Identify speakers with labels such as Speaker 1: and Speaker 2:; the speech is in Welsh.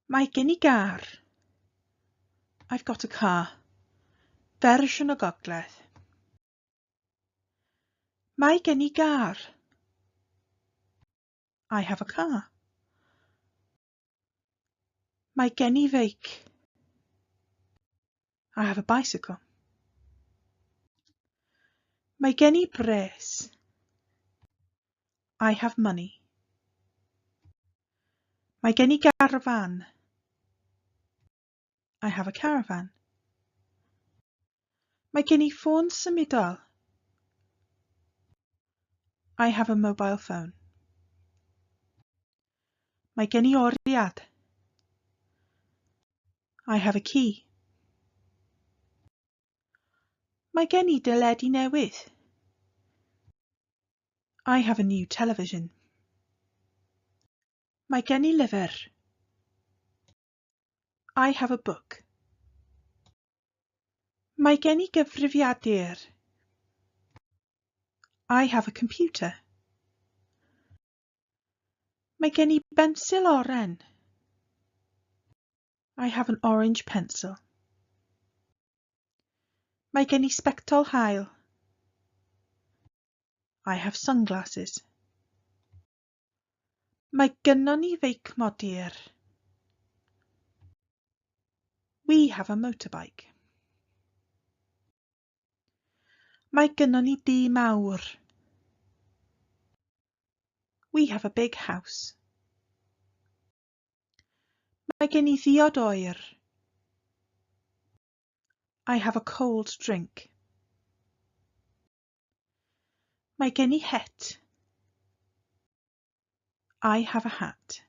Speaker 1: Mae gen I gar. I've got a car. Fersiwn o Gogledd. Mae gen I gar. I have a car. Mae gen I feic. I have a bicycle. Mae gen I bres. I have money. Mae gen I garfan. I have a caravan. Mae gen I ffôn symudol. I have a mobile phone. Mae gen I oriad. I have a key. Mae gen I deledu newydd. I have a new television. Mae gen I lyfr. I have a book. Mae gen I gyfrifiadur. I have a computer. Mae gen I bensil oren. I have an orange pencil. Mae gen I sbectol haul. I have sunglasses. Mae gynnon ni feic modur. We have a motorbike. Mae gynnon ni dŷ mawr. We have a big house. Mae gen I ddiod oer. I have a cold drink. Mae gen I het. I have a hat.